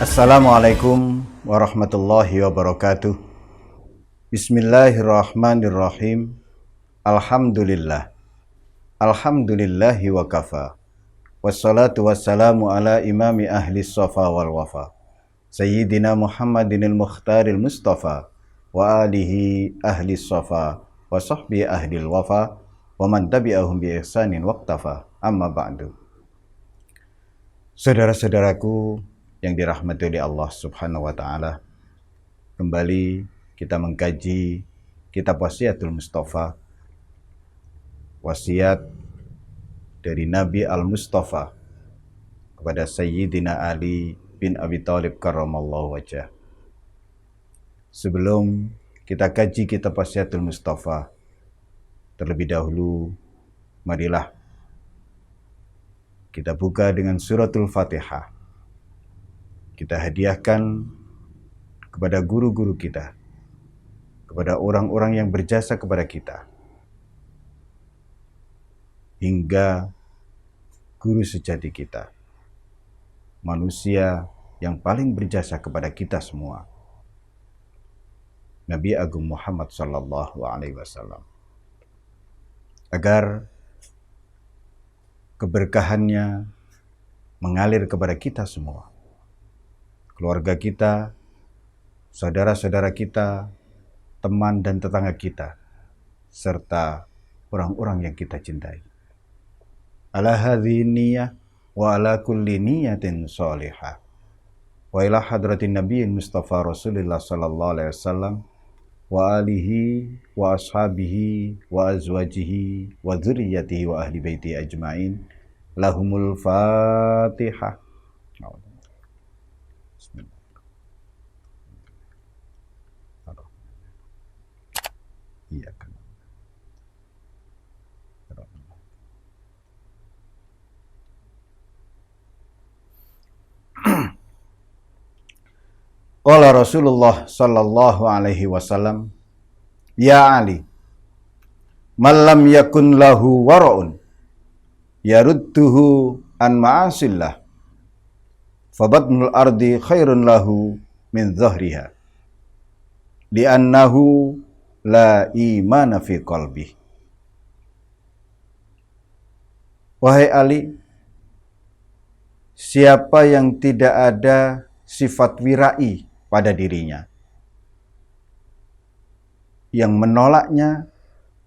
Assalamualaikum warahmatullahi wabarakatuh. Bismillahirrahmanirrahim. Alhamdulillah. Alhamdulillahi wa kafa. Wassalatu wassalamu ala imami ahli safa wal wafa. Sayyidina Muhammadinil Mukhtaril Mustafa wa alihi ahli safa wa sahbihi ahli wafa wa man tabi'ahum bi ihsanin waqtafa. Amma ba'du. Saudara-saudaraku yang dirahmati oleh Allah Subhanahu wa taala, kembali kita mengkaji kitab Wasiatul Mustafa, wasiat dari Nabi Al-Mustafa kepada Sayyidina Ali bin Abi Thalib karramallahu wajhah. Sebelum kita kaji kitab Wasiatul Mustafa, terlebih dahulu marilah kita buka dengan suratul Fatihah. Kita hadiahkan kepada guru-guru kita, kepada orang-orang yang berjasa kepada kita, hingga guru sejati kita, manusia yang paling berjasa kepada kita semua, Nabi Agung Muhammad sallallahu alaihi wasallam, agar keberkahannya mengalir kepada kita semua, keluarga kita, saudara-saudara kita, teman dan tetangga kita, serta orang-orang yang kita cintai. Ala hadhihi niyyah wa ala kulli niyatin shalihah. Wa ila hadratin nabiyyin Mustafa Rasulullah sallallahu alaihi wasallam wa alihi wa ashabihi wa azwajihi wa dzurriyyatihi wa ahli baiti ajmain. Lahumul Fatihah. Bismillah. Iya kan. Qala Rasulullah sallallahu alaihi wasallam, ya Ali, man lam yakun lahu wara'un yarudduhu an ma'asillah, fabatnul ardi khairun lahu min zahriha, li'annahu la imana fi qalbi. Wahai Ali, siapa yang tidak ada sifat wirai pada dirinya, yang menolaknya,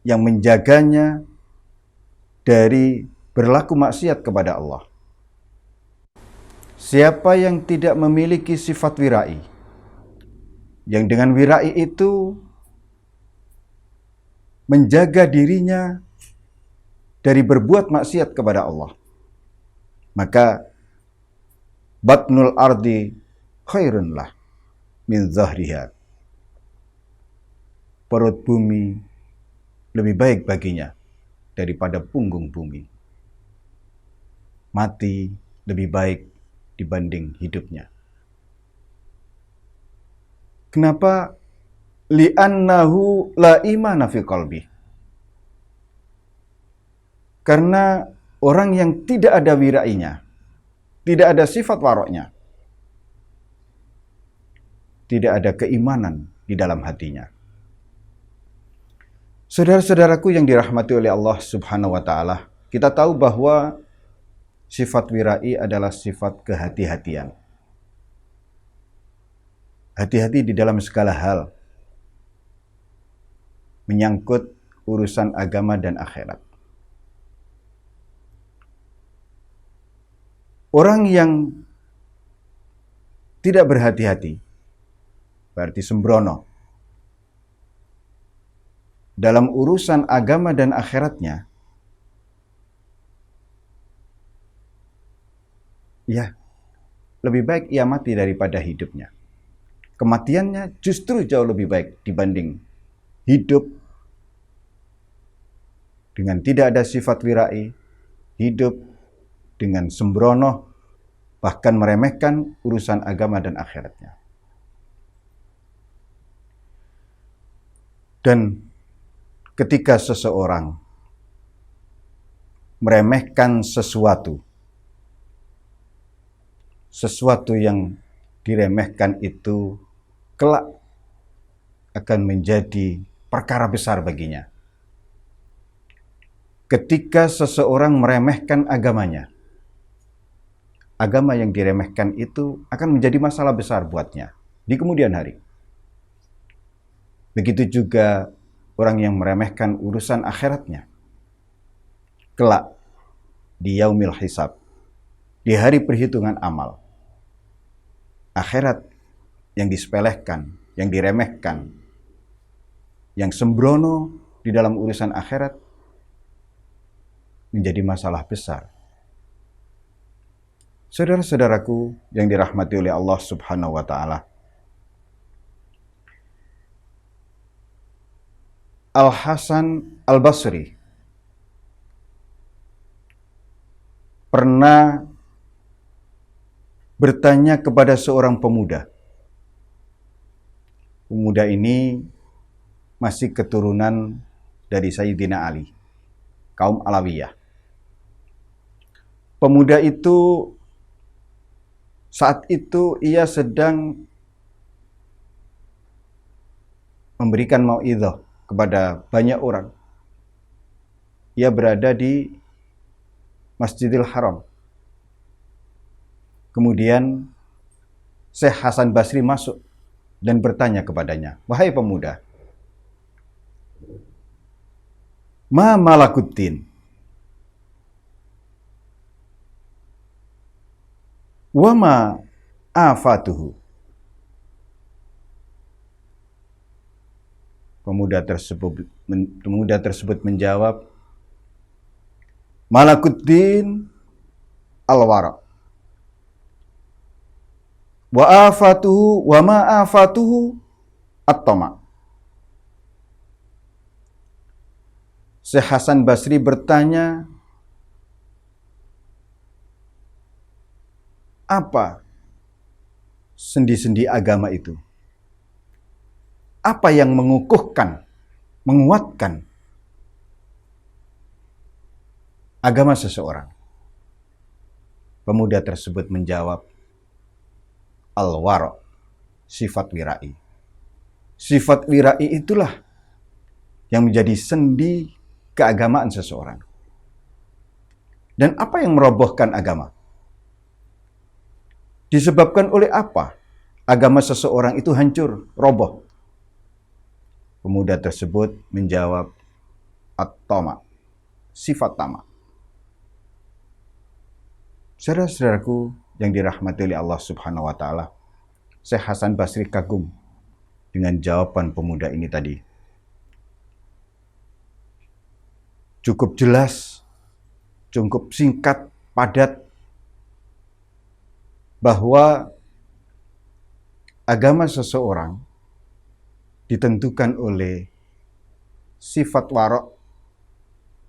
yang menjaganya dari berlaku maksiat kepada Allah. Siapa yang tidak memiliki sifat wirai, yang dengan wirai itu menjaga dirinya dari berbuat maksiat kepada Allah, maka batnul ardi khairun lah min zahriha, perut bumi lebih baik baginya daripada punggung bumi. Mati lebih baik dibanding hidupnya. Kenapa? Li'annahu la imana fi qalbi. Karena orang yang tidak ada wirainya, tidak ada sifat waroknya, tidak ada keimanan di dalam hatinya. Saudara-saudaraku yang dirahmati oleh Allah Subhanahu wa taala, kita tahu bahwa sifat wirai adalah sifat kehati-hatian. Hati-hati di dalam segala hal, menyangkut urusan agama dan akhirat. Orang yang tidak berhati-hati berarti sembrono dalam urusan agama dan akhiratnya, ya, lebih baik ia mati daripada hidupnya. Kematiannya justru jauh lebih baik dibanding hidup dengan tidak ada sifat wirai, hidup dengan sembrono, bahkan meremehkan urusan agama dan akhiratnya. Dan ketika seseorang meremehkan sesuatu yang diremehkan itu kelak akan menjadi perkara besar baginya. Ketika seseorang meremehkan agamanya, agama yang diremehkan itu akan menjadi masalah besar buatnya di kemudian hari. Begitu juga orang yang meremehkan urusan akhiratnya. Kelak di yaumil hisab, di hari perhitungan amal, akhirat yang disepelekan, yang diremehkan, yang sembrono di dalam urusan akhirat menjadi masalah besar. Saudara-saudaraku yang dirahmati oleh Allah Subhanahu wa Ta'ala, Al-Hasan Al-Basri pernah bertanya kepada seorang pemuda. Pemuda ini masih keturunan dari Sayyidina Ali, kaum Alawiyah. Pemuda itu saat itu ia sedang memberikan mau'idhah kepada banyak orang. Ia berada di Masjidil Haram. Kemudian Syekh Hasan Basri masuk dan bertanya kepadanya, "Wahai pemuda, ma malakuddin? Wa ma afatuhu?" Pemuda tersebut menjawab, "Malakuddin al-wara. Wa afatuhu wa ma afatuhu at-tama." Syekh Hasan Basri bertanya, apa sendi-sendi agama itu? Apa yang mengukuhkan, menguatkan agama seseorang? Pemuda tersebut menjawab, al-wara, sifat wirai. Sifat wirai itulah yang menjadi sendi keagamaan seseorang. Dan apa yang merobohkan agama? Disebabkan oleh apa agama seseorang itu hancur, roboh? Pemuda tersebut menjawab, at-tama, sifat tamak. Saudara-saudaraku yang dirahmati oleh Allah Subhanahu wa Ta'ala, Syekh Hasan Basri kagum dengan jawaban pemuda ini tadi. Cukup jelas, cukup singkat, padat, bahwa agama seseorang ditentukan oleh sifat warok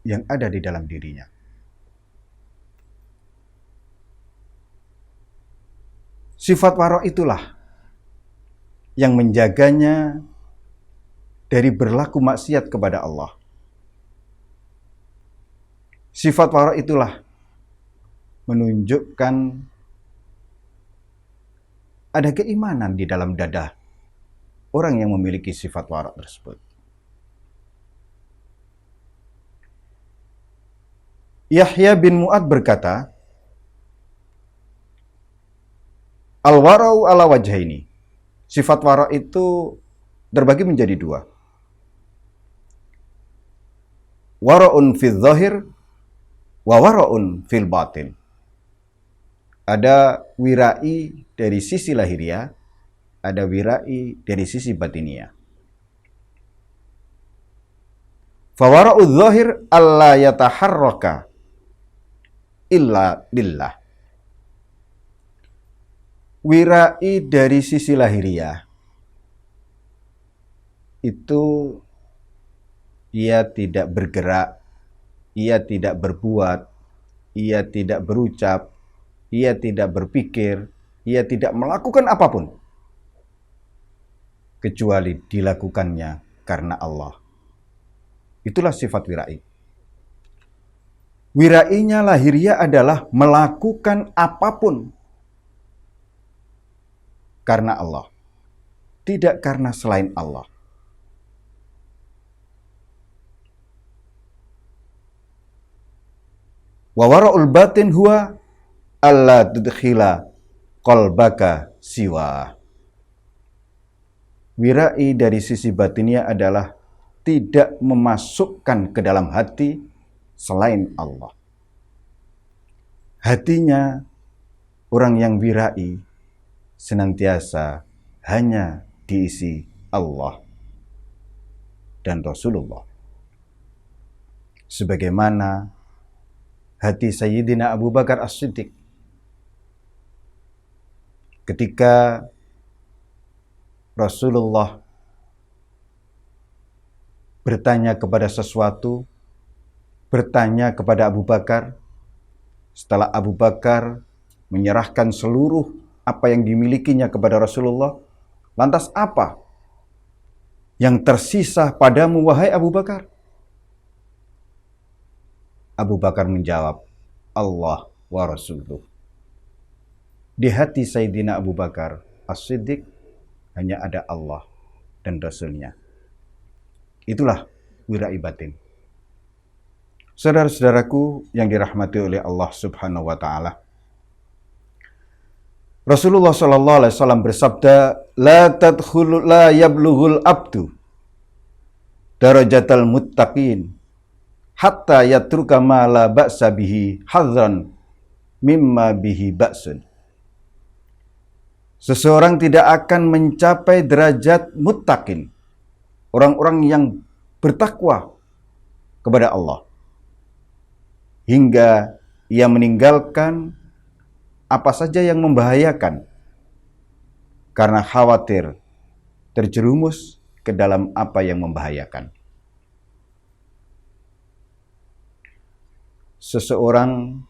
yang ada di dalam dirinya. Sifat warok itulah yang menjaganya dari berlaku maksiat kepada Allah. Sifat warok itulah menunjukkan ada keimanan di dalam dada orang yang memiliki sifat warok tersebut. Yahya bin Mu'ad berkata, al-wara'u ala wajhaini. Sifat warok itu terbagi menjadi dua. Wara'un fil zahir wa wara'un fil batin. Ada wirai dari sisi lahiriah, ada wirai dari sisi batinia. Fawara'udz zahir alla yataharraka illa lillah. Wirai dari sisi lahiriah itu ia tidak bergerak, ia tidak berbuat, ia tidak berucap, ia tidak berpikir, ia tidak melakukan apapun kecuali dilakukannya karena Allah. Itulah sifat wirai. Wirainya lahiriah adalah melakukan apapun karena Allah, tidak karena selain Allah. Wa wara'ul batin huwa alla tudkhila qalbaka siwa. Wirai dari sisi batinnya adalah tidak memasukkan ke dalam hati selain Allah. Hatinya orang yang wirai senantiasa hanya diisi Allah dan Rasulullah. Sebagaimana hati Sayyidina Abu Bakar As-Siddiq ketika Rasulullah bertanya kepada sesuatu, bertanya kepada Abu Bakar, setelah Abu Bakar menyerahkan seluruh apa yang dimilikinya kepada Rasulullah, lantas apa yang tersisa padamu wahai Abu Bakar? Abu Bakar menjawab, Allah wa Rasuluh. Di hati Sayyidina Abu Bakar As-Siddiq hanya ada Allah dan Rasulnya. Itulah wirai batin. Saudara-saudaraku yang dirahmati oleh Allah Subhanahu wa taala. Rasulullah sallallahu alaihi wasallam bersabda, la yablughul abdu darajatal muttaqin hatta yatruka ma la ba'sa bihi hadzan mimma bihi ba'sun. Seseorang tidak akan mencapai derajat muttaqin, orang-orang yang bertakwa kepada Allah, hingga ia meninggalkan apa saja yang membahayakan karena khawatir terjerumus ke dalam apa yang membahayakan. Seseorang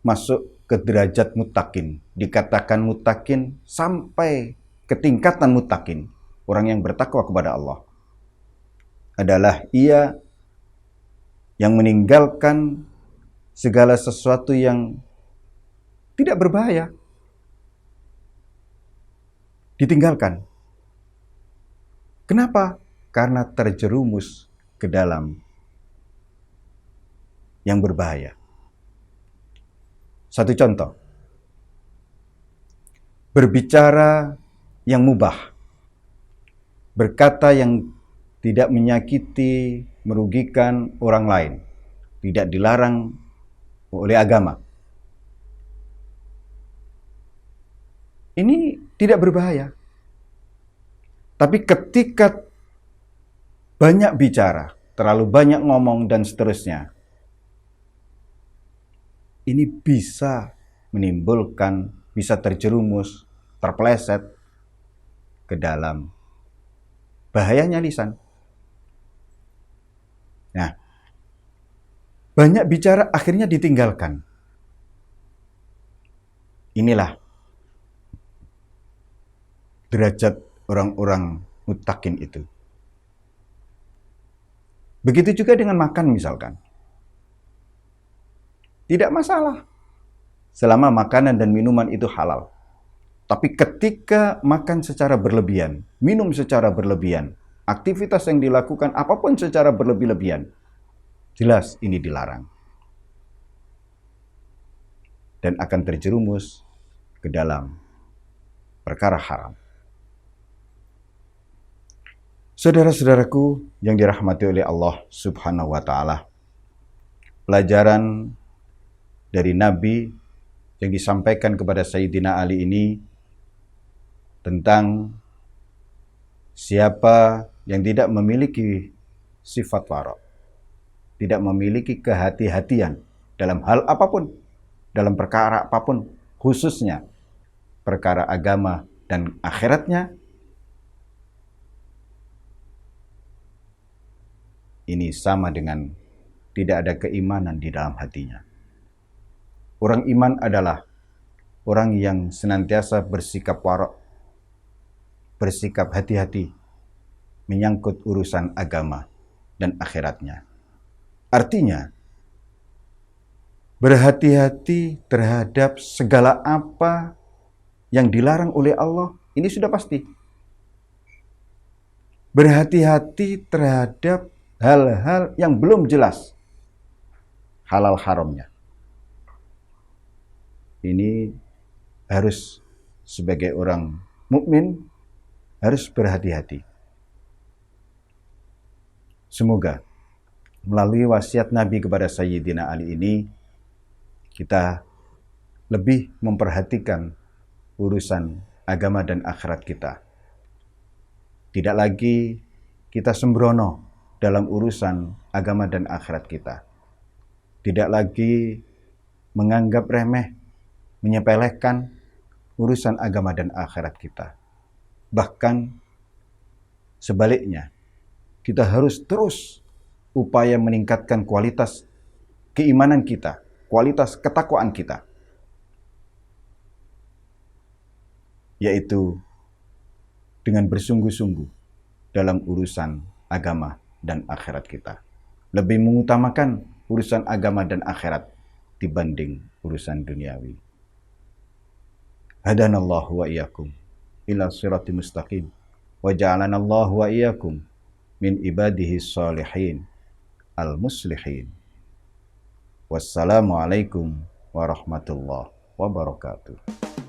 masuk ke derajat muttaqin, dikatakan muttaqin sampai ke tingkatan muttaqin, orang yang bertakwa kepada Allah, adalah ia yang meninggalkan segala sesuatu yang tidak berbahaya. Ditinggalkan. Kenapa? Karena terjerumus ke dalam yang berbahaya. Satu contoh. Berbicara yang mubah. Berkata yang tidak menyakiti, merugikan orang lain. Tidak dilarang oleh agama. Ini tidak berbahaya. Tapi ketika banyak bicara, terlalu banyak ngomong dan seterusnya, ini bisa menimbulkan, bisa terjerumus, terpeleset ke dalam bahayanya lisan. Nah, banyak bicara akhirnya ditinggalkan. Inilah derajat orang-orang muttaqin itu. Begitu juga dengan makan misalkan. Tidak masalah selama makanan dan minuman itu halal. Tapi ketika makan secara berlebihan, minum secara berlebihan, aktivitas yang dilakukan apapun secara berlebih-lebihan, jelas ini dilarang. Dan akan terjerumus ke dalam perkara haram. Saudara-saudaraku yang dirahmati oleh Allah Subhanahu wa taala, pelajaran dari Nabi yang disampaikan kepada Sayyidina Ali ini tentang siapa yang tidak memiliki sifat wara', tidak memiliki kehati-hatian dalam hal apapun, dalam perkara apapun, khususnya perkara agama dan akhiratnya, ini sama dengan tidak ada keimanan di dalam hatinya. Orang iman adalah orang yang senantiasa bersikap wara', bersikap hati-hati menyangkut urusan agama dan akhiratnya. Artinya, berhati-hati terhadap segala apa yang dilarang oleh Allah Ini sudah pasti. Berhati-hati terhadap hal-hal yang belum jelas halal haramnya. Ini harus sebagai orang mukmin harus berhati-hati. Semoga melalui wasiat Nabi kepada Sayyidina Ali ini kita lebih memperhatikan urusan agama dan akhirat kita. Tidak lagi kita sembrono dalam urusan agama dan akhirat kita. Tidak lagi menganggap remeh, menyepelekan urusan agama dan akhirat kita. Bahkan sebaliknya, kita harus terus upaya meningkatkan kualitas keimanan kita, kualitas ketakwaan kita. Yaitu dengan bersungguh-sungguh dalam urusan agama dan akhirat kita. Lebih mengutamakan urusan agama dan akhirat dibanding urusan duniawi. Hadanallahu wa iyyakum ila siratal mustaqim wa ja'alanallahu wa iyyakum min ibadihi shalihin al-muslihin. Wassalamualaikum warahmatullahi wabarakatuh.